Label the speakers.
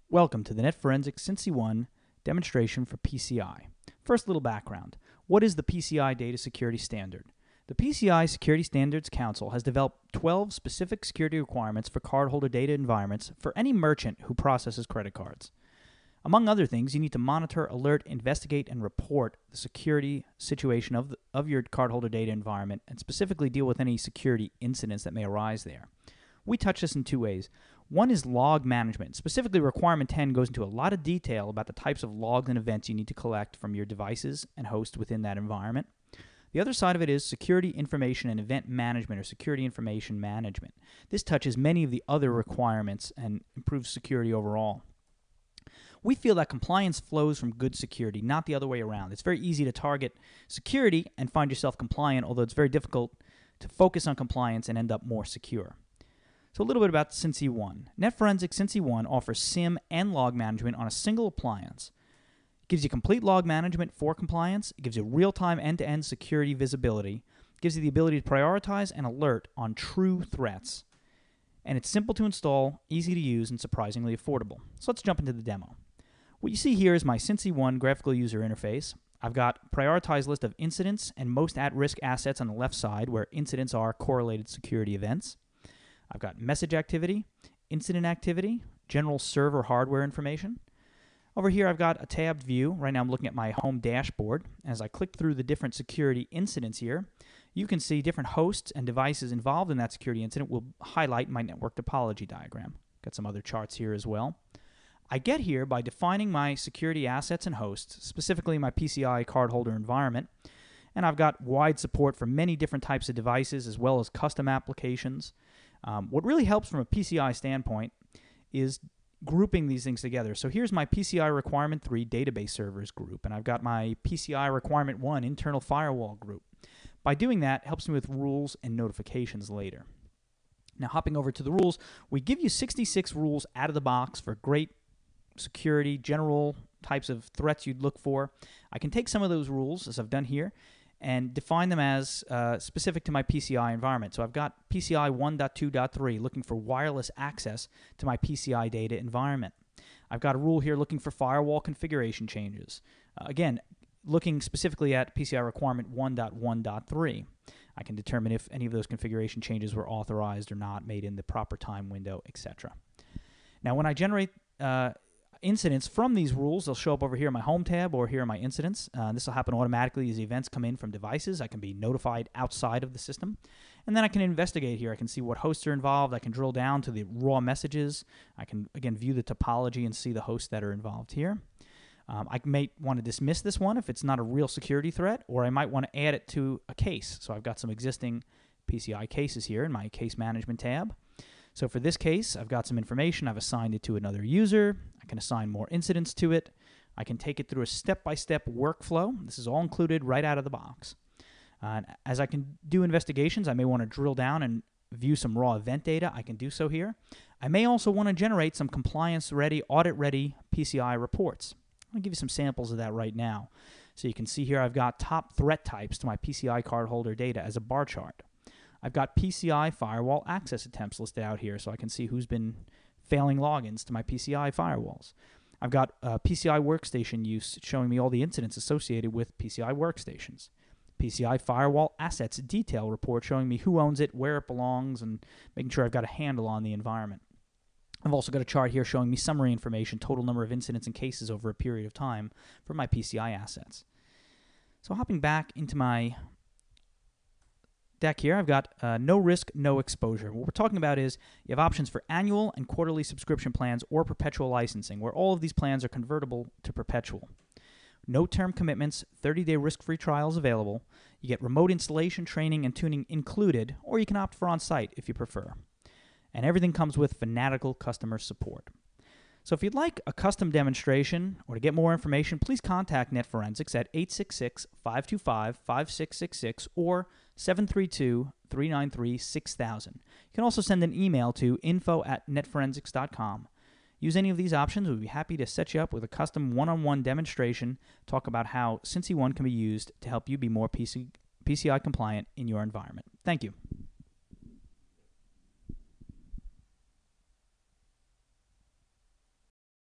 Speaker 1: Welcome to the netForensics Cincy 1 demonstration for PCI. First, little background. What is the PCI Data Security Standard? The PCI Security Standards Council has developed 12 specific security requirements for cardholder data environments for any merchant who processes credit cards. Among other things, you need to monitor, alert, investigate, and report the security situation of your cardholder data environment and specifically deal with any security incidents that may arise there. We touch this in two ways. One is log management. Specifically, Requirement 10 goes into a lot of detail about the types of logs and events you need to collect from your devices and hosts within that environment. The other side of it is security information and event management, or security information management. This touches many of the other requirements and improves security overall. We feel that compliance flows from good security, not the other way around. It's very easy to target security and find yourself compliant, although it's very difficult to focus on compliance and end up more secure. So a little bit about Cincy 1. netForensics Cincy 1 offers SIEM and log management on a single appliance. It gives you complete log management for compliance. It gives you real-time end-to-end security visibility. It gives you the ability to prioritize and alert on true threats. And it's simple to install, easy to use, and surprisingly affordable. So let's jump into the demo. What you see here is my Cincy 1 graphical user interface. I've got a prioritized list of incidents and most at-risk assets on the left side, where incidents are correlated security events. I've got message activity, incident activity, general server hardware information. Over here, I've got a tabbed view. Right now, I'm looking at my home dashboard. As I click through the different security incidents here, you can see different hosts and devices involved in that security incident will highlight my network topology diagram. Got some other charts here as well. I get here by defining my security assets and hosts, specifically my PCI cardholder environment. And I've got wide support for many different types of devices as well as custom applications. What really helps from a PCI standpoint is grouping these things together. So here's my PCI Requirement 3 database servers group, and I've got my PCI Requirement 1 internal firewall group. By doing that, it helps me with rules and notifications later. Now, hopping over to the rules, we give you 66 rules out of the box for great security, general types of threats you'd look for. I can take some of those rules, as I've done here, and define them as specific to my PCI environment. So I've got PCI 1.2.3 looking for wireless access to my PCI data environment. I've got a rule here looking for firewall configuration changes. Again, looking specifically at PCI requirement 1.1.3. I can determine if any of those configuration changes were authorized or not, made in the proper time window, etc. Now, when I generate incidents from these rules, they'll show up over here in my home tab or here in my incidents. This will happen automatically as the events come in from devices. I can be notified outside of the system. And then I can investigate here. I can see what hosts are involved. I can drill down to the raw messages. I can, again, view the topology and see the hosts that are involved here. I may want to dismiss this one if it's not a real security threat, or I might want to add it to a case. So I've got some existing PCI cases here in my case management tab. So for this case, I've got some information. I've assigned it to another user. I can assign more incidents to it. I can take it through a step-by-step workflow. This is all included right out of the box. As I can do investigations, I may want to drill down and view some raw event data. I can do so here. I may also want to generate some compliance-ready, audit-ready PCI reports. I'll give you some samples of that right now. So you can see here I've got top threat types to my PCI cardholder data as a bar chart. I've got PCI firewall access attempts listed out here, so I can see who's been failing logins to my PCI firewalls. I've got PCI workstation use showing me all the incidents associated with PCI workstations. PCI firewall assets detail report showing me who owns it, where it belongs, and making sure I've got a handle on the environment. I've also got a chart here showing me summary information, total number of incidents and cases over a period of time for my PCI assets. So hopping back into my deck here, I've got no risk, no exposure. What we're talking about is you have options for annual and quarterly subscription plans or perpetual licensing, where all of these plans are convertible to perpetual. No term commitments, 30-day risk-free trials available. You get remote installation, training, and tuning included, or you can opt for on-site if you prefer. And everything comes with fanatical customer support. So if you'd like a custom demonstration or to get more information, please contact netForensics at 866-525-5666 or 732-393-6000. You can also send an email to info@netforensics.com. Use any of these options. We'll be happy to set you up with a custom one-on-one demonstration, talk about how Cincy 1 can be used to help you be more PCI compliant in your environment. Thank you.